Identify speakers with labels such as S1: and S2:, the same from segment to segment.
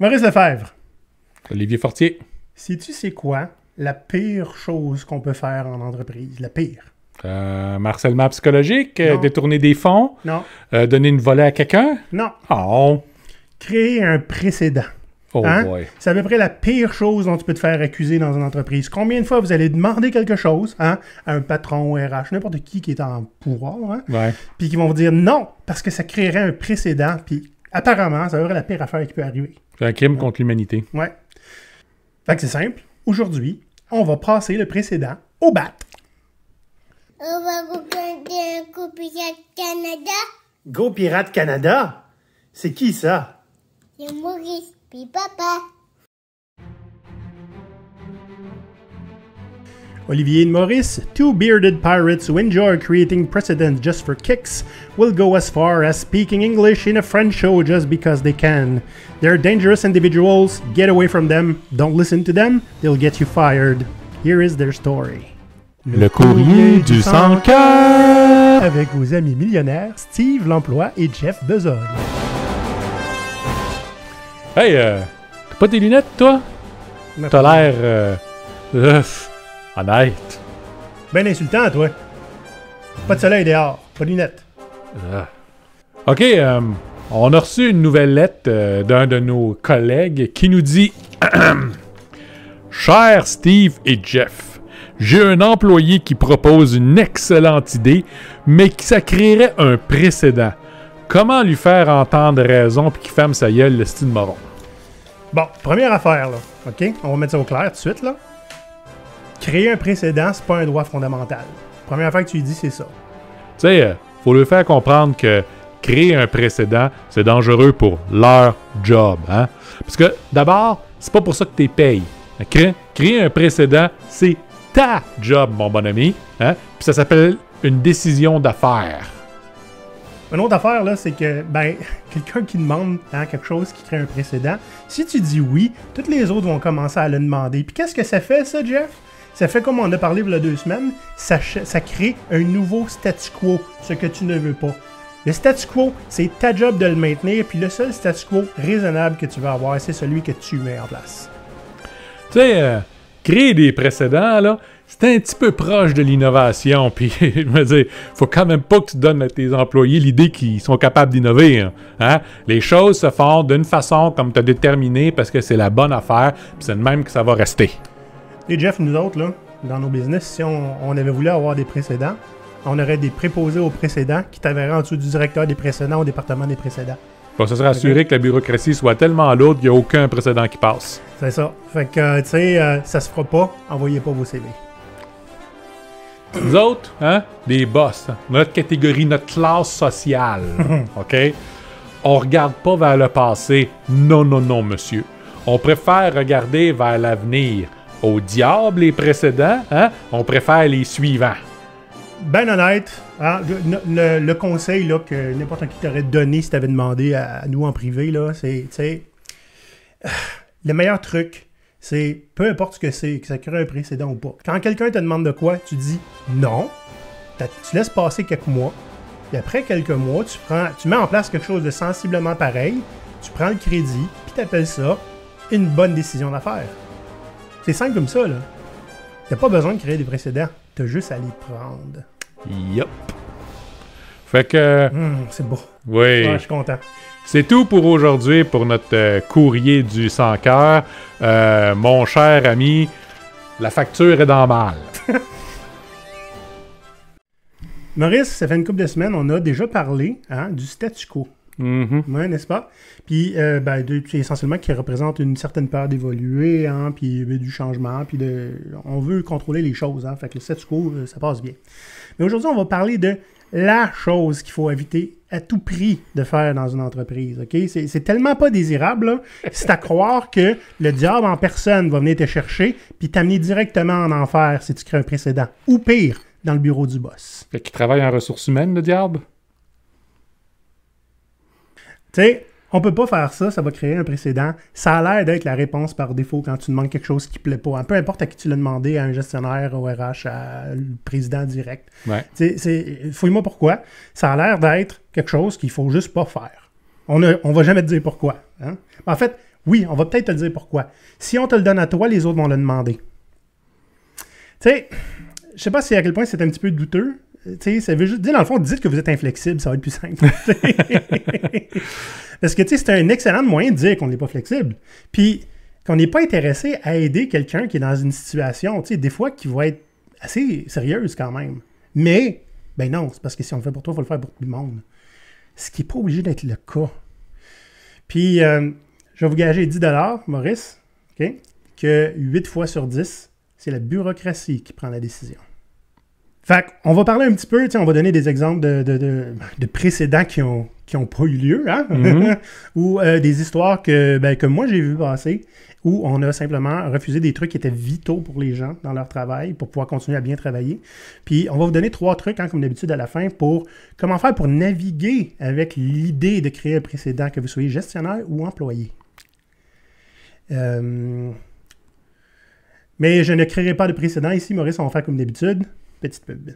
S1: Maurice Lefebvre.
S2: Olivier Fortier.
S1: Sais-tu c'est quoi la pire chose qu'on peut faire en entreprise? La pire.
S2: Harcèlement psychologique,
S1: Non.
S2: détourner des fonds,
S1: Non.
S2: donner une volée à quelqu'un.
S1: Non.
S2: Oh,
S1: Créer un précédent.
S2: oh
S1: Hein?
S2: boy.
S1: C'est à peu près la pire chose dont tu peux te faire accuser dans une entreprise. Combien de fois vous allez demander quelque chose à un patron, RH, n'importe qui est en pouvoir,
S2: Ouais.
S1: puis qui vont vous dire non, parce que ça créerait un précédent, puis apparemment, ça va être la pire affaire qui peut arriver.
S2: C'est un crime contre l'humanité.
S1: Ouais. Fait que c'est simple. Aujourd'hui, on va passer le précédent au bat.
S3: On va regarder un coup Pirate Canada.
S1: Go Pirate Canada? C'est qui ça?
S3: C'est Maurice, puis papa.
S1: Olivier and Maurice, two bearded pirates who enjoy creating precedents just for kicks, will go as far as speaking English in a French show just because they can. They're dangerous individuals. Get away from them. Don't listen to them. They'll get you fired. Here is their story.
S2: Le courrier du sans-cœur.
S1: Avec vos amis millionnaires, Steve l'Emploi et Jeff Bezogne.
S2: Hey, t'as pas tes lunettes, toi? T'as l'air, honnête.
S1: Ben insultant, toi. Pas de soleil dehors, pas de lunettes.
S2: OK, on a reçu une nouvelle lettre d'un de nos collègues qui nous dit « Cher Steve et Jeff, j'ai un employé qui propose une excellente idée, mais qui ça créerait un précédent. Comment lui faire entendre raison puis qu'il ferme sa gueule, le style moron? »
S1: Bon, première affaire, là. OK? On va mettre ça au clair tout de suite, là. Créer un précédent, c'est pas un droit fondamental. Première affaire que tu lui dis, c'est ça.
S2: Tu sais, faut lui faire comprendre que créer un précédent, c'est dangereux pour leur job, hein? Parce que, d'abord, c'est pas pour ça que t'es payé. OK? Créer un précédent, c'est ta job, mon bon ami, hein? Puis ça s'appelle une décision d'affaires.
S1: Une autre affaire, là, c'est que, ben, quelqu'un qui demande quelque chose qui crée un précédent, si tu dis oui, toutes les autres vont commencer à le demander. Puis qu'est-ce que ça fait, ça, Jeff? Ça fait, comme on a parlé il y a 2 semaines, ça crée un nouveau statu quo, ce que tu ne veux pas. Le statu quo, c'est ta job de le maintenir, puis le seul statu quo raisonnable que tu vas avoir, c'est celui que tu mets en place.
S2: Tu sais, créer des précédents, là, c'est un petit peu proche de l'innovation. Puis, je me dis, faut quand même pas que tu donnes à tes employés l'idée qu'ils sont capables d'innover. Hein? Les choses se font d'une façon comme tu as déterminé parce que c'est la bonne affaire, puis c'est de même que ça va rester.
S1: Et Jeff, nous autres, là, dans nos business, si on avait voulu avoir des précédents, on aurait des préposés aux précédents qui t'averaient en dessous du directeur des précédents au département des précédents.
S2: Pour se assurer que la bureaucratie soit tellement lourde qu'il n'y a aucun précédent qui passe.
S1: C'est ça. Fait que, tu sais, ça se fera pas. Envoyez pas vos CV.
S2: Nous autres, hein, des boss, notre catégorie, notre classe sociale, OK? On regarde pas vers le passé. Non, non, non, monsieur. On préfère regarder vers l'avenir. Au diable, les précédents, hein? On préfère les suivants.
S1: Ben honnête, hein, le conseil là, que n'importe qui t'aurait donné si t'avais demandé à nous en privé, là, c'est, tu sais, le meilleur truc, c'est, peu importe ce que c'est, que ça crée un précédent ou pas. Quand quelqu'un te demande de quoi, tu dis non, tu laisses passer quelques mois, et après quelques mois, tu mets en place quelque chose de sensiblement pareil, tu prends le crédit, puis t'appelles ça une bonne décision d'affaires. C'est simple comme ça, là. T'as pas besoin de créer des précédents, t'as juste à les prendre.
S2: Yup. Fait que...
S1: C'est beau.
S2: Oui.
S1: Ouais, je suis content.
S2: C'est tout pour aujourd'hui, pour notre courrier du sans-cœur. Mon cher ami, la facture est dans mal.
S1: Maurice, ça fait une couple de semaines, on a déjà parlé du statu quo. Ouais, n'est-ce pas? Puis, c'est essentiellement qui représente une certaine peur d'évoluer, puis du changement, puis on veut contrôler les choses, fait que le statu quo, ça passe bien. Mais aujourd'hui, on va parler de la chose qu'il faut éviter à tout prix de faire dans une entreprise, OK? C'est tellement pas désirable, là, c'est à croire que le diable en personne va venir te chercher puis t'amener directement en enfer si tu crées un précédent. Ou pire, dans le bureau du boss.
S2: Fait qu'il travaille en ressources humaines, le diable?
S1: Tu sais, on peut pas faire ça, ça va créer un précédent. Ça a l'air d'être la réponse par défaut quand tu demandes quelque chose qui plaît pas. Peu importe à qui tu l'as demandé, à un gestionnaire, au RH, à le président direct.
S2: Ouais.
S1: Fouille-moi pourquoi. Ça a l'air d'être quelque chose qu'il faut juste pas faire. On va jamais te dire pourquoi. Hein? En fait, Oui, on va peut-être te le dire pourquoi. Si on te le donne à toi, les autres vont le demander. Tu sais, je sais pas si à quel point c'est un petit peu douteux. Tu sais, ça veut juste dire, dans le fond, dites que vous êtes inflexible, ça va être plus simple. Parce que, tu sais, c'est un excellent moyen de dire qu'on n'est pas flexible. Puis, qu'on n'est pas intéressé à aider quelqu'un qui est dans une situation, tu sais, des fois, qui va être assez sérieuse quand même. Mais, ben non, c'est parce que si on le fait pour toi, il faut le faire pour tout le monde. Ce qui n'est pas obligé d'être le cas. Puis, je vais vous gager 10 $, Maurice, okay, que 8 fois sur 10, c'est la bureaucratie qui prend la décision. Fait qu'on va parler un petit peu, on va donner des exemples de précédents qui ont pas eu lieu, hein? Ou des histoires que moi j'ai vu passer, où on a simplement refusé des trucs qui étaient vitaux pour les gens dans leur travail, pour pouvoir continuer à bien travailler. Puis on va vous donner 3 trucs, comme d'habitude à la fin, pour comment faire pour naviguer avec l'idée de créer un précédent, que vous soyez gestionnaire ou employé. Mais je ne créerai pas de précédent ici, Maurice, on va faire comme d'habitude. Petite pub.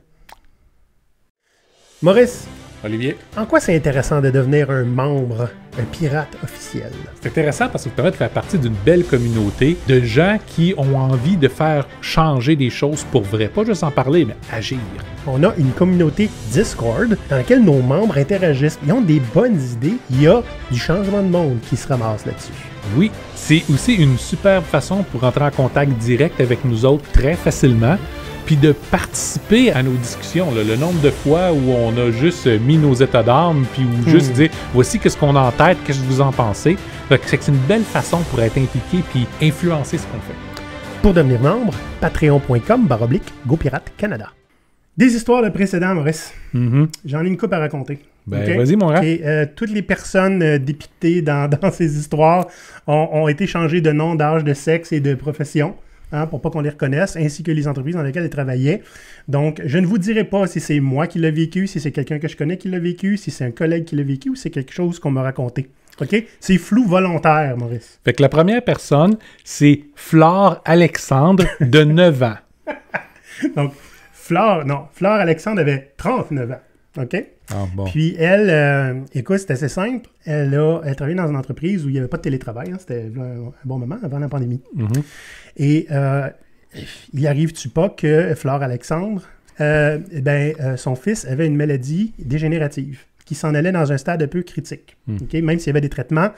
S1: Maurice.
S2: Olivier.
S1: En quoi c'est intéressant de devenir un membre, un pirate officiel?
S2: C'est intéressant parce que ça permet de faire partie d'une belle communauté de gens qui ont envie de faire changer des choses pour vrai. Pas juste en parler, mais agir.
S1: On a une communauté Discord dans laquelle nos membres interagissent. Ils ont des bonnes idées. Il y a du changement de monde qui se ramasse là-dessus.
S2: Oui, c'est aussi une superbe façon pour entrer en contact direct avec nous autres très facilement. Puis de participer à nos discussions. Là. Le nombre de fois où on a juste mis nos états d'âme, puis ou juste dire voici qu'est-ce qu'on a en tête, qu'est-ce que vous en pensez. C'est une belle façon pour être impliqué puis influencer ce qu'on fait.
S1: Pour devenir membre, patreon.com/GoPirate Canada. Des histoires de précédents, Maurice. J'en ai une couple à raconter.
S2: Ben, okay? Vas-y, mon gars.
S1: Toutes les personnes dépictées dans ces histoires ont été changées de nom, d'âge, de sexe et de profession. Pour pas qu'on les reconnaisse, ainsi que les entreprises dans lesquelles elles travaillaient. Donc, je ne vous dirai pas si c'est moi qui l'ai vécu, si c'est quelqu'un que je connais qui l'a vécu, si c'est un collègue qui l'a vécu ou si c'est quelque chose qu'on m'a raconté. OK? C'est flou volontaire, Maurice.
S2: Fait que la première personne, c'est Flore Alexandre, de 9 ans.
S1: Donc, Flore Alexandre avait 39 ans. OK?
S2: Ah, bon.
S1: Puis elle, écoute, c'est assez simple. Elle travaillait dans une entreprise où il n'y avait pas de télétravail. C'était un bon moment avant la pandémie. Et il arrive-tu pas que Flore Alexandre, son fils avait une maladie dégénérative qui s'en allait dans un stade un peu critique. Okay? Même s'il y avait des traitements,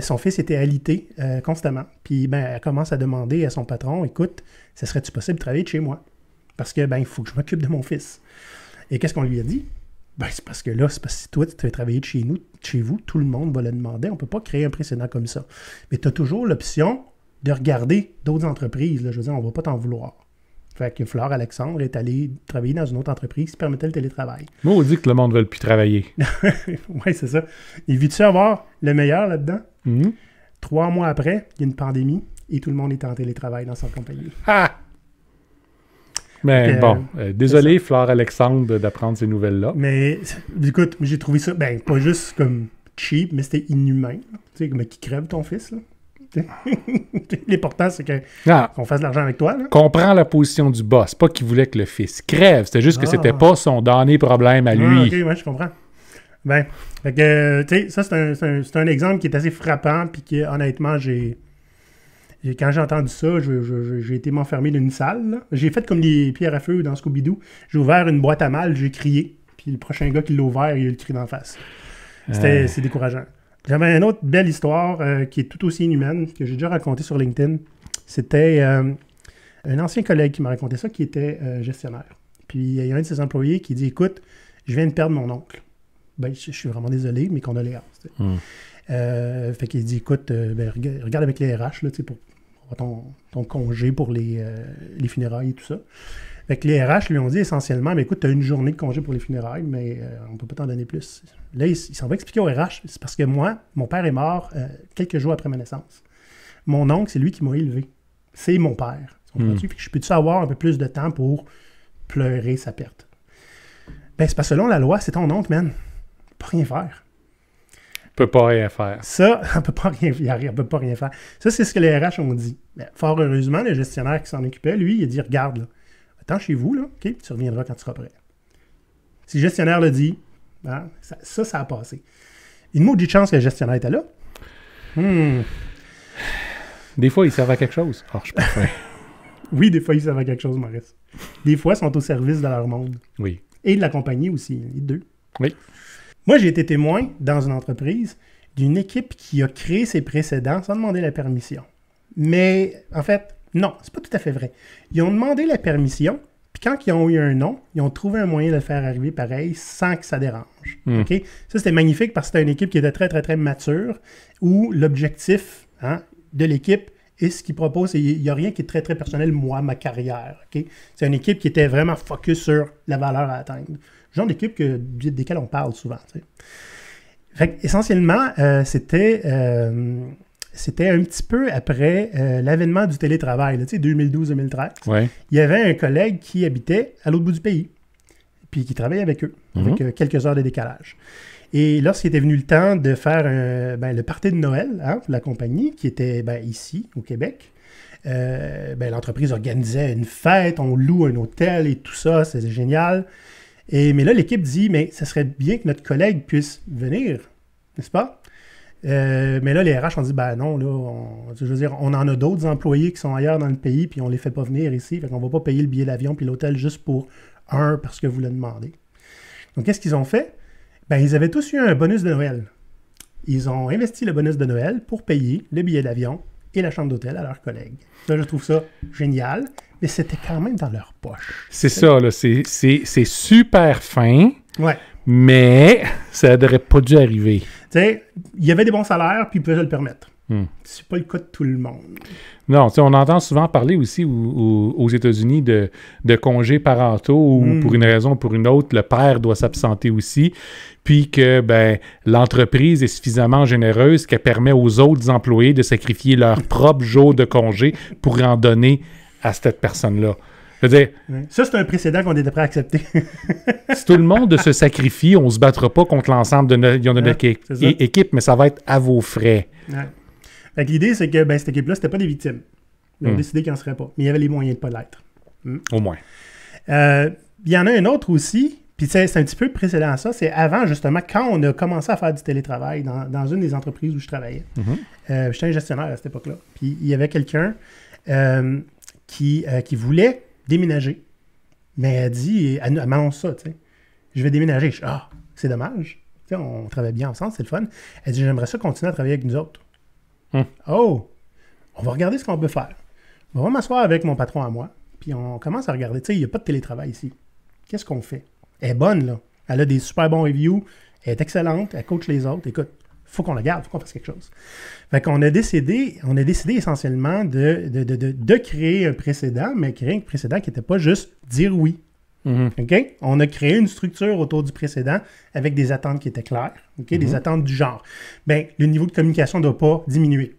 S1: son fils était alité constamment. Puis elle commence à demander à son patron, écoute, ça serait-tu possible de travailler de chez moi? Parce que il faut que je m'occupe de mon fils. Et qu'est-ce qu'on lui a dit? C'est parce que si toi, tu veux travailler de chez vous, tout le monde va le demander. On ne peut pas créer un précédent comme ça. Mais tu as toujours l'option de regarder d'autres entreprises. Là. Je veux dire, on ne va pas t'en vouloir. Fait que Flore Alexandre est allée travailler dans une autre entreprise qui permettait le télétravail.
S2: Moi, on dit que le monde ne veut plus travailler.
S1: Oui, c'est ça. Il veut-tu avoir le meilleur là-dedans? 3 mois après, il y a une pandémie et tout le monde est en télétravail dans sa compagnie.
S2: Ah! Mais désolé, Flore Alexandre, d'apprendre ces nouvelles-là.
S1: Mais écoute, j'ai trouvé ça, pas juste comme cheap, mais c'était inhumain. Tu sais, comme qui crève ton fils, là. L'important, c'est qu'on fasse de l'argent avec toi. Là.
S2: Comprends la position du boss. Pas qu'il voulait que le fils crève. C'était juste que c'était pas son damné problème à lui.
S1: OK, je comprends. Fait que, tu sais, ça, c'est un exemple qui est assez frappant, puis que, honnêtement, quand j'ai entendu ça, j'ai été m'enfermer dans une salle. Là. J'ai fait comme les pierres à feu dans Scooby-Doo. J'ai ouvert une boîte à mal, j'ai crié. Puis le prochain gars qui l'a ouvert, il a eu le cri d'en face. C'est décourageant. J'avais une autre belle histoire qui est tout aussi inhumaine, que j'ai déjà racontée sur LinkedIn. C'était un ancien collègue qui m'a raconté ça, qui était gestionnaire. Puis il y a un de ses employés qui dit « Écoute, je viens de perdre mon oncle. » Je suis vraiment désolé, mes condoléances. Fait qu'il dit « Écoute, regarde avec les RH là, pour ton congé pour les funérailles et tout ça. » Fait que les RH lui ont dit essentiellement, écoute, tu as une journée de congé pour les funérailles, mais on ne peut pas t'en donner plus. Là, il s'en va expliquer aux RH, c'est parce que moi, mon père est mort quelques jours après ma naissance. Mon oncle, c'est lui qui m'a élevé. C'est mon père. Fait que je peux-tu avoir un peu plus de temps pour pleurer sa perte? C'est parce que selon la loi, c'est ton oncle, man. Il ne peut rien faire.
S2: Il peut pas rien faire.
S1: Ça, on ne peut pas rien faire. Ça, c'est ce que les RH ont dit. Fort heureusement, le gestionnaire qui s'en occupait, lui, il a dit, regarde, là, attends chez vous, là, OK, tu reviendras quand tu seras prêt. Si le gestionnaire le dit, ça a passé. Une maudite chance que le gestionnaire était là.
S2: Des fois, ils servent à quelque chose. Ah, je suis parfait.
S1: Oui, des fois, ils servent à quelque chose, Maurice. Des fois, ils sont au service de leur monde.
S2: Oui.
S1: Et de la compagnie aussi, les deux.
S2: Oui.
S1: Moi, j'ai été témoin dans une entreprise d'une équipe qui a créé ses précédents sans demander la permission. Mais, en fait, non, c'est pas tout à fait vrai. Ils ont demandé la permission, puis quand ils ont eu un nom, ils ont trouvé un moyen de le faire arriver pareil sans que ça dérange. OK? Ça, c'était magnifique parce que c'était une équipe qui était très, très, très mature, où l'objectif de l'équipe et ce qu'ils proposent, il n'y a rien qui est très, très personnel, moi, ma carrière. OK? C'est une équipe qui était vraiment focus sur la valeur à atteindre. Le genre d'équipe desquelles on parle souvent. Tu sais. Fait essentiellement, c'était un petit peu après l'avènement du télétravail, 2012-2013.
S2: Ouais.
S1: Il y avait un collègue qui habitait à l'autre bout du pays, puis qui travaillait avec eux, avec quelques heures de décalage. Et lorsqu'il était venu le temps de faire le party de Noël pour la compagnie, qui était ici, au Québec, l'entreprise organisait une fête, on loue un hôtel et tout ça, c'est génial. Mais là, l'équipe dit, mais ça serait bien que notre collègue puisse venir, n'est-ce pas? Mais là, les RH ont dit, non, là, je veux dire, on en a d'autres employés qui sont ailleurs dans le pays, puis on les fait pas venir ici, fait qu'on va pas payer le billet d'avion puis l'hôtel juste pour un, parce que vous le demandez. Donc, qu'est-ce qu'ils ont fait? Ils avaient tous eu un bonus de Noël. Ils ont investi le bonus de Noël pour payer le billet d'avion et la chambre d'hôtel à leurs collègues. Là, je trouve ça génial, mais c'était quand même dans leur poche.
S2: C'est ça, là. C'est super fin,
S1: ouais.
S2: Mais ça n'aurait pas dû arriver.
S1: Tu sais, il y avait des bons salaires, puis ils pouvaient se le permettre. C'est pas le cas de tout le monde.
S2: Non, on entend souvent parler aussi aux États-Unis de congés parentaux où, pour une raison ou pour une autre, le père doit s'absenter aussi, puis que l'entreprise est suffisamment généreuse qu'elle permet aux autres employés de sacrifier leur propre jour de congé pour en donner à cette personne-là. Je veux dire,
S1: ça, c'est un précédent qu'on était prêt à accepter.
S2: Si tout le monde se sacrifie, on ne se battra pas contre l'ensemble de notre équipe, mais ça va être à vos frais.
S1: Ouais. Fait que l'idée, c'est que cette équipe-là, c'était pas des victimes. Ils ont décidé qu'ils n'en seraient pas. Mais il y avait les moyens de ne pas l'être.
S2: Au moins.
S1: Il y en a un autre aussi, puis c'est un petit peu précédent à ça, c'est avant, justement, quand on a commencé à faire du télétravail dans une des entreprises où je travaillais. J'étais un gestionnaire à cette époque-là. Puis il y avait quelqu'un qui voulait déménager. Mais elle m'annonce ça, tu sais. Je vais déménager. C'est dommage. Tu sais, on travaille bien ensemble, c'est le fun. Elle dit, j'aimerais ça continuer à travailler avec nous autres. Oh! On va regarder ce qu'on peut faire. On va m'asseoir avec mon patron à moi, puis on commence à regarder. Tu sais, il n'y a pas de télétravail ici. Qu'est-ce qu'on fait? Elle est bonne, là. Elle a des super bons reviews. Elle est excellente. Elle coach les autres. Écoute, faut qu'on la garde, faut qu'on fasse quelque chose. Fait qu'on a décidé essentiellement de créer un précédent, mais créer un précédent qui n'était pas juste dire oui. OK? On a créé une structure autour du précédent avec des attentes qui étaient claires. OK? Des attentes du genre. Le niveau de communication ne doit pas diminuer.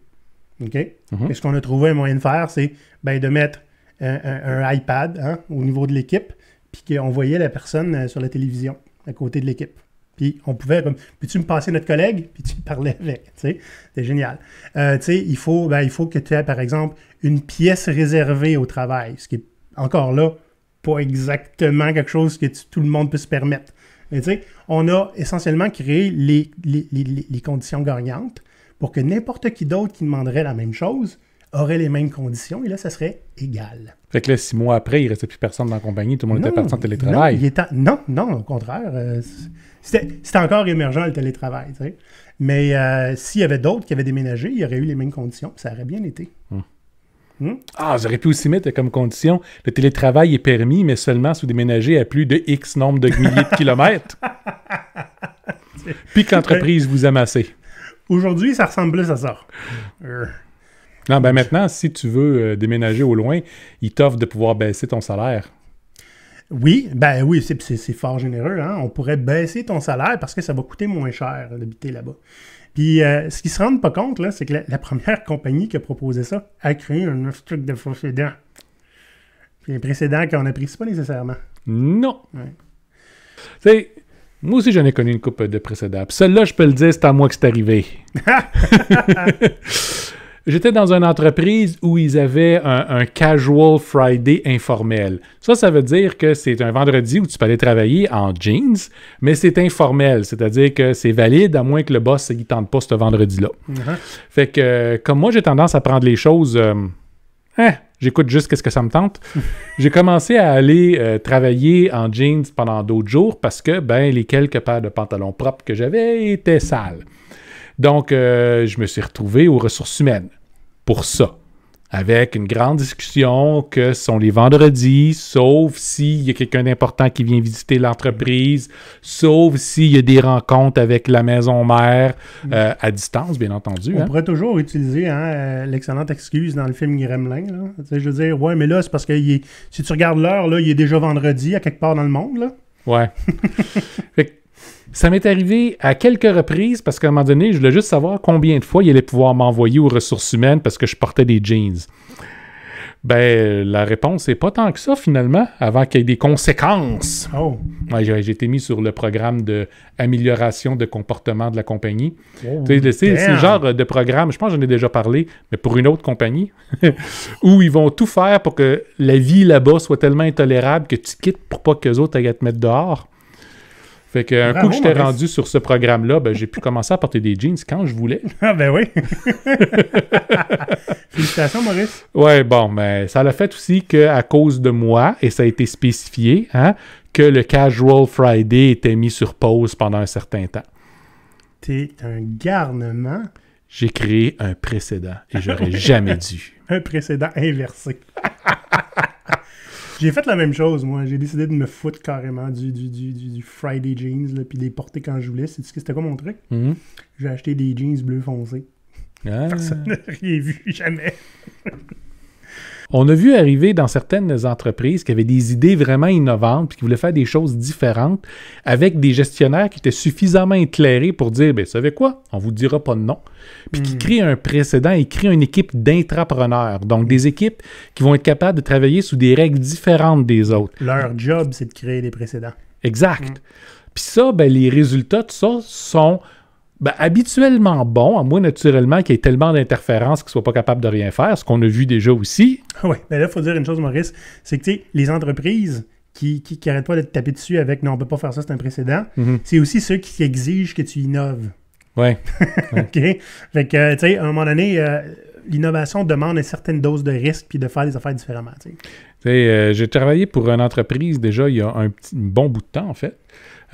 S1: OK? Et ce qu'on a trouvé un moyen de faire, c'est de mettre un iPad au niveau de l'équipe, puis qu'on voyait la personne sur la télévision à côté de l'équipe. Puis on pouvait, peux-tu me passer notre collègue? Puis tu parlais avec, tu sais. C'était génial. Tu sais, il faut que tu aies, par exemple, une pièce réservée au travail, ce qui est encore là pas exactement quelque chose que tout le monde peut se permettre. Mais tu sais, on a essentiellement créé les conditions gagnantes pour que n'importe qui d'autre qui demanderait la même chose aurait les mêmes conditions, et là, ça serait égal.
S2: Fait que là, 6 mois après, il ne restait plus personne dans la compagnie, tout le monde était parti en télétravail.
S1: Non, au contraire. C'était encore émergent, le télétravail. Tu sais. Mais s'il y avait d'autres qui avaient déménagé, il y aurait eu les mêmes conditions, puis ça aurait bien été.
S2: J'aurais pu aussi mettre comme condition, le télétravail est permis, mais seulement si vous déménagez à plus de X nombre de milliers de kilomètres. Puis que l'entreprise vous aime assez.
S1: Aujourd'hui, ça ressemble plus à ça.
S2: Non, maintenant, si tu veux déménager au loin, ils t'offrent de pouvoir baisser ton salaire.
S1: Oui, c'est fort généreux. Hein? On pourrait baisser ton salaire parce que ça va coûter moins cher d'habiter là-bas. Puis, ce qu'ils ne se rendent pas compte, là, c'est que la première compagnie qui a proposé ça a créé un truc de précédent. Puis, un précédent qu'on n'apprécie pas nécessairement.
S2: Non. Ouais. Tu sais, moi aussi, j'en ai connu une couple de précédents. Puis celle-là, je peux le dire, c'est à moi que c'est arrivé. J'étais dans une entreprise où ils avaient un casual Friday informel. Ça veut dire que c'est un vendredi où tu peux aller travailler en jeans, mais c'est informel, c'est-à-dire que c'est valide à moins que le boss ne tente pas ce vendredi-là. Fait que, comme moi, j'ai tendance à prendre les choses... j'écoute juste qu'est-ce que ça me tente. J'ai commencé à aller travailler en jeans pendant d'autres jours parce que les quelques paires de pantalons propres que j'avais étaient sales. Donc, je me suis retrouvé aux ressources humaines pour ça, avec une grande discussion que ce sont les vendredis, sauf s'il y a quelqu'un d'important qui vient visiter l'entreprise, sauf s'il y a des rencontres avec la maison mère, à distance, bien entendu.
S1: On pourrait toujours utiliser l'excellente excuse dans le film Gremlin. Là. Je veux dire, ouais, mais là, c'est parce que si tu regardes l'heure, là, il est déjà vendredi à quelque part dans le monde. Là.
S2: Ouais. Fait que, ça m'est arrivé à quelques reprises parce qu'à un moment donné, je voulais juste savoir combien de fois il allait pouvoir m'envoyer aux ressources humaines parce que je portais des jeans. La réponse, c'est pas tant que ça, finalement, avant qu'il y ait des conséquences.
S1: Oh.
S2: Ouais, j'ai été mis sur le programme d'amélioration de comportement de la compagnie.
S1: Oh,
S2: c'est le genre de programme, je pense que j'en ai déjà parlé, mais pour une autre compagnie, où ils vont tout faire pour que la vie là-bas soit tellement intolérable que tu quittes pour pas qu'eux autres aillent à te mettre dehors. Fait qu'un coup que j'étais rendu sur ce programme-là, j'ai pu commencer à porter des jeans quand je voulais.
S1: Ah ben oui! Félicitations, Maurice!
S2: Ouais, mais ça l'a fait aussi qu'à cause de moi, et ça a été spécifié, que le Casual Friday était mis sur pause pendant un certain temps.
S1: T'es un garnement.
S2: J'ai créé un précédent et j'aurais jamais dû.
S1: Un précédent inversé. J'ai fait la même chose, moi. J'ai décidé de me foutre carrément du Friday jeans, puis de les porter quand je voulais. C'était quoi mon truc?
S2: Mm-hmm.
S1: J'ai acheté des jeans bleu foncé. Personne n'a rien vu, jamais.
S2: On a vu arriver dans certaines entreprises qui avaient des idées vraiment innovantes puis qui voulaient faire des choses différentes avec des gestionnaires qui étaient suffisamment éclairés pour dire, vous savez quoi? On vous dira pas de nom. Puis qui créent un précédent et créent une équipe d'intrapreneurs. Donc, des équipes qui vont être capables de travailler sous des règles différentes des autres.
S1: Leur job, c'est de créer des précédents.
S2: Exact. Puis ça, les résultats de ça sont... habituellement bon, à moins naturellement qu'il y ait tellement d'interférences qu'ils ne soient pas capables de rien faire, ce qu'on a vu déjà aussi.
S1: Oui, là, il faut dire une chose, Maurice, c'est que les entreprises qui n'arrêtent pas de te taper dessus avec « non, on ne peut pas faire ça, c'est un précédent c'est aussi ceux qui exigent que tu innoves.
S2: Oui.
S1: OK? Fait que, tu sais, à un moment donné, l'innovation demande une certaine dose de risque puis de faire des affaires différemment, tu
S2: sais. J'ai travaillé pour une entreprise déjà il y a un bon bout de temps, en fait.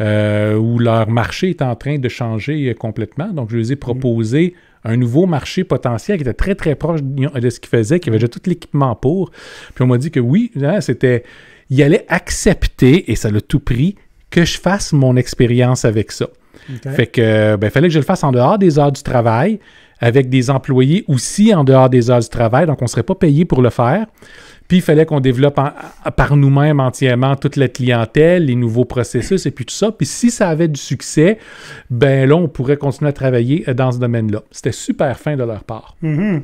S2: Où leur marché est en train de changer complètement. Donc, je leur ai proposé un nouveau marché potentiel qui était très, très proche de ce qu'ils faisaient, qui avait déjà tout l'équipement pour. Puis on m'a dit que oui, il allait accepter, et ça l'a tout pris, que je fasse mon expérience avec ça. Okay. Fait que, il fallait que je le fasse en dehors des heures du travail, avec des employés aussi en dehors des heures du travail, donc on ne serait pas payé pour le faire. Puis, il fallait qu'on développe par nous-mêmes entièrement toute la clientèle, les nouveaux processus et puis tout ça. Puis, si ça avait du succès, là, on pourrait continuer à travailler dans ce domaine-là. C'était super fin de leur part.
S1: Mm-hmm.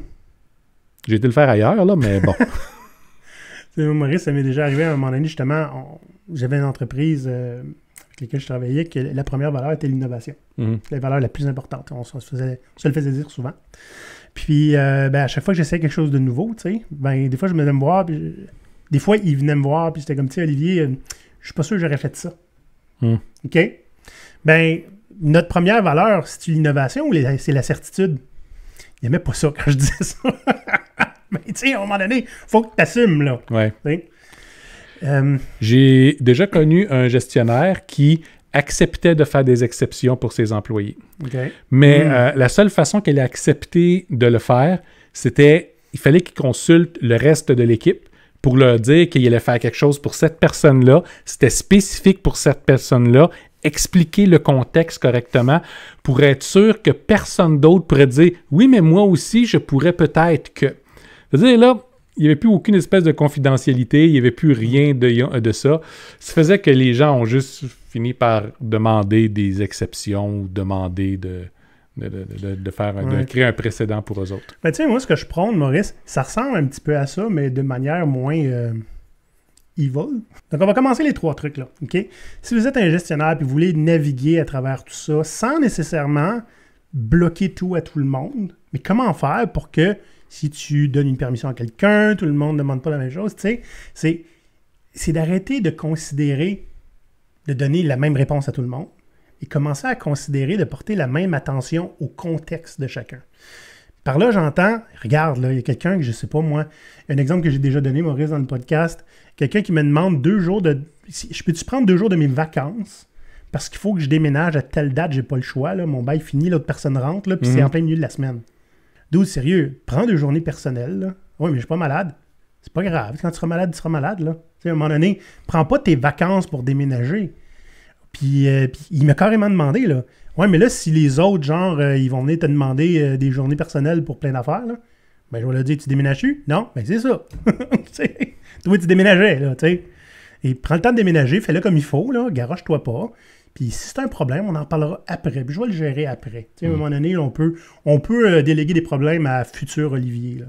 S2: J'ai été le faire ailleurs, là, mais bon.
S1: Maurice, ça m'est déjà arrivé à un moment donné, justement, j'avais une entreprise avec laquelle je travaillais, que la première valeur était l'innovation.
S2: Mm-hmm.
S1: C'est la valeur la plus importante. On se le faisait dire souvent. Puis, à chaque fois que j'essayais quelque chose de nouveau, tu sais, des fois, je venais me voir, puis des fois, ils venaient me voir, puis c'était comme, tu sais, Olivier, je suis pas sûr que j'aurais fait ça. OK? Notre première valeur, c'est-tu l'innovation ou c'est la certitude? Il n'aimait pas ça quand je disais ça. Mais, tu sais, à un moment donné, il faut que tu t'assumes, là.
S2: Ouais. J'ai déjà connu un gestionnaire qui acceptait de faire des exceptions pour ses employés.
S1: Okay.
S2: Mais la seule façon qu'elle ait accepté de le faire, c'était il fallait qu'il consulte le reste de l'équipe pour leur dire qu'il allait faire quelque chose pour cette personne-là. C'était spécifique pour cette personne-là. Expliquer le contexte correctement pour être sûr que personne d'autre pourrait dire « Oui, mais moi aussi, je pourrais peut-être que... » C'est-à-dire, là, il n'y avait plus aucune espèce de confidentialité, il n'y avait plus rien de ça. Ça faisait que les gens ont juste fini par demander des exceptions ou demander de créer un précédent pour eux autres.
S1: Tu sais, moi, ce que je prône, Maurice, ça ressemble un petit peu à ça, mais de manière moins evil. Donc, on va commencer les 3 trucs, là. OK? Si vous êtes un gestionnaire et vous voulez naviguer à travers tout ça sans nécessairement bloquer tout à tout le monde, mais comment faire pour que Si tu donnes une permission à quelqu'un, tout le monde ne demande pas la même chose. Tu sais, c'est d'arrêter de considérer, de donner la même réponse à tout le monde et commencer à considérer de porter la même attention au contexte de chacun. Par là, j'entends, regarde, là, il y a quelqu'un que je sais pas moi, un exemple que j'ai déjà donné, Maurice, dans le podcast, quelqu'un qui me demande 2 jours de... Je peux-tu prendre 2 jours de mes vacances parce qu'il faut que je déménage à telle date, j'ai pas le choix, là, mon bail finit, l'autre personne rentre, là, puis c'est en plein milieu de la semaine. D'où sérieux, prends 2 journées personnelles, là. Oui, mais je suis pas malade. C'est pas grave, quand tu seras malade, là. Tu sais, à un moment donné, prends pas tes vacances pour déménager. Puis il m'a carrément demandé, là, ouais, mais là, si les autres, genre, ils vont venir te demander des journées personnelles pour plein d'affaires, là, ben, je vais leur dire, tu déménages-tu? Non, ben, c'est ça. Toi, tu déménageais, là, tu sais. Et prends le temps de déménager, fais-le comme il faut, là, garoche-toi pas. Puis si c'est un problème, on en parlera après. Puis je vais le gérer après. Tu sais, à un moment donné, là, on peut déléguer des problèmes à futur Olivier, là.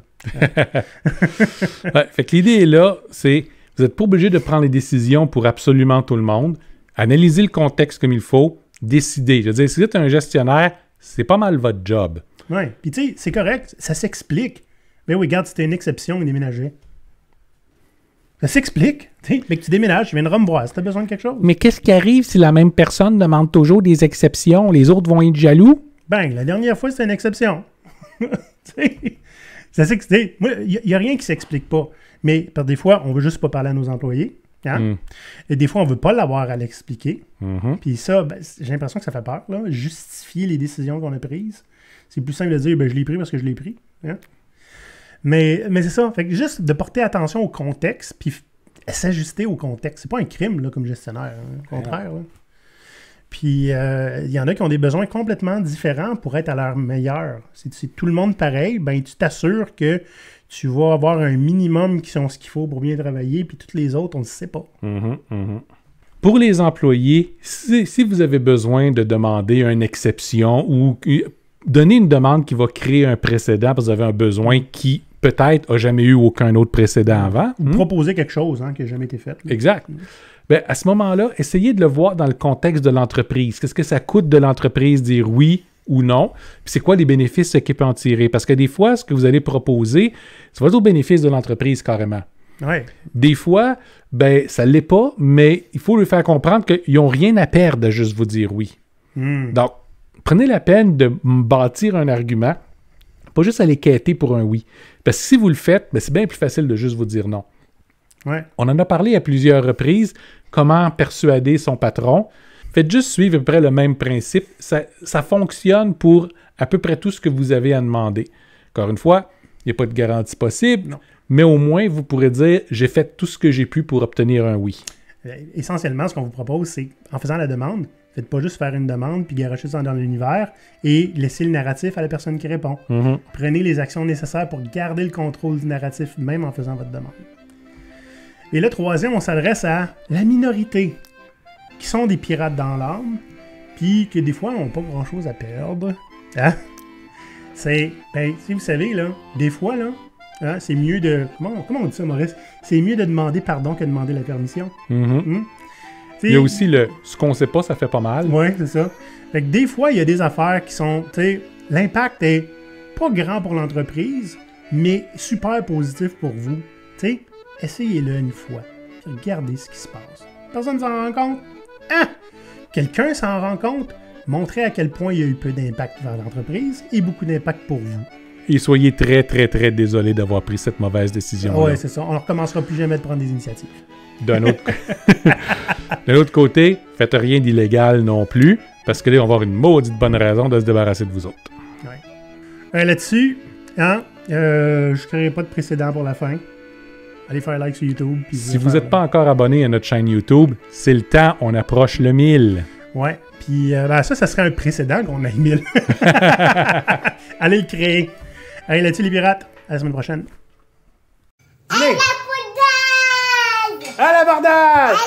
S2: Ouais, fait que l'idée est là, c'est vous n'êtes pas obligé de prendre les décisions pour absolument tout le monde. Analysez le contexte comme il faut, décidez. Je veux dire, si vous êtes un gestionnaire, c'est pas mal votre job.
S1: Oui, puis tu sais, c'est correct, ça s'explique. Mais oui, regarde, c'était une exception, il déménageait. Ça s'explique. Mais que tu déménages, tu viendras me voir si tu as besoin de quelque chose.
S4: Mais qu'est-ce qui arrive si la même personne demande toujours des exceptions? Les autres vont être jaloux?
S1: Ben, la dernière fois, c'était une exception. Ça s'explique. Moi, il n'y a rien qui s'explique pas. Mais par des fois, on veut juste pas parler à nos employés. Hein? Et des fois, on veut pas l'avoir à l'expliquer. Puis ça, ben, j'ai l'impression que ça fait peur. Là. Justifier les décisions qu'on a prises. C'est plus simple de dire, ben, je l'ai pris parce que je l'ai pris. Hein? Mais c'est ça. Fait que juste de porter attention au contexte, puis s'ajuster au contexte. C'est pas un crime là, comme gestionnaire. Hein? Au contraire. Là. Puis il y en a qui ont des besoins complètement différents pour être à leur meilleur. Si tout le monde pareil, ben tu t'assures que tu vas avoir un minimum qui sont ce qu'il faut pour bien travailler, puis toutes les autres, on ne sait pas.
S2: Pour les employés, si vous avez besoin de demander une exception ou donner une demande qui va créer un précédent parce que vous avez un besoin qui peut-être n'a jamais eu aucun autre précédent avant.
S1: Ou proposer quelque chose qui n'a jamais été fait. Là.
S2: Exact. Ben, à ce moment-là, essayez de le voir dans le contexte de l'entreprise. Qu'est-ce que ça coûte de l'entreprise dire oui ou non? Puis c'est quoi les bénéfices qu'il peut en tirer? Parce que des fois, ce que vous allez proposer, ça va être au bénéfice de l'entreprise carrément.
S1: Ouais.
S2: Des fois, ben ça ne l'est pas, mais il faut lui faire comprendre qu'ils n'ont rien à perdre de juste vous dire oui. Donc, prenez la peine de bâtir un argument, pas juste aller quêter pour un oui. Parce que si vous le faites, ben c'est bien plus facile de juste vous dire non.
S1: Ouais.
S2: On en a parlé à plusieurs reprises, comment persuader son patron. Faites juste suivre à peu près le même principe. Ça fonctionne pour à peu près tout ce que vous avez à demander. Encore une fois, il n'y a pas de garantie possible, mais au moins, vous pourrez dire « j'ai fait tout ce que j'ai pu pour obtenir un oui ».
S1: Essentiellement, ce qu'on vous propose, c'est en faisant la demande, faites pas juste faire une demande puis garocher ça dans l'univers et laisser le narratif à la personne qui répond. Prenez les actions nécessaires pour garder le contrôle du narratif, même en faisant votre demande. Et le troisième, on s'adresse à la minorité, qui sont des pirates dans l'âme, puis que des fois, n'ont pas grand-chose à perdre. Hein? C'est, ben, si vous savez, là, des fois, là, hein, c'est mieux de... Comment on dit ça, Maurice? C'est mieux de demander pardon que de demander la permission.
S2: Il y a aussi le « ce qu'on sait pas, ça fait pas mal ».
S1: Oui, c'est ça. Fait que des fois, il y a des affaires qui sont... Tu sais, l'impact est pas grand pour l'entreprise, mais super positif pour vous. Tu sais, essayez-le une fois. Regardez ce qui se passe. Personne ne s'en rend compte? Ah! Quelqu'un s'en rend compte? Montrez à quel point il y a eu peu d'impact vers l'entreprise et beaucoup d'impact pour vous.
S2: Et soyez très, très, très désolé d'avoir pris cette mauvaise décision.
S1: Oui, c'est ça. On ne recommencera plus jamais de prendre des initiatives.
S2: D'un autre côté, faites rien d'illégal non plus, parce que là, on va avoir une maudite bonne raison de se débarrasser de vous autres.
S1: Ouais. Là-dessus, hein, je ne créerai pas de précédent pour la fin. Allez faire like sur YouTube.
S2: Si vous n'êtes pas encore abonné à notre chaîne YouTube, c'est le temps, on approche le 1000.
S1: Ouais, puis ben ça serait un précédent qu'on ait 1000. Allez le créer. Allez là-dessus les pirates, à la semaine prochaine.
S3: À l'abordage!
S1: À l'abordage!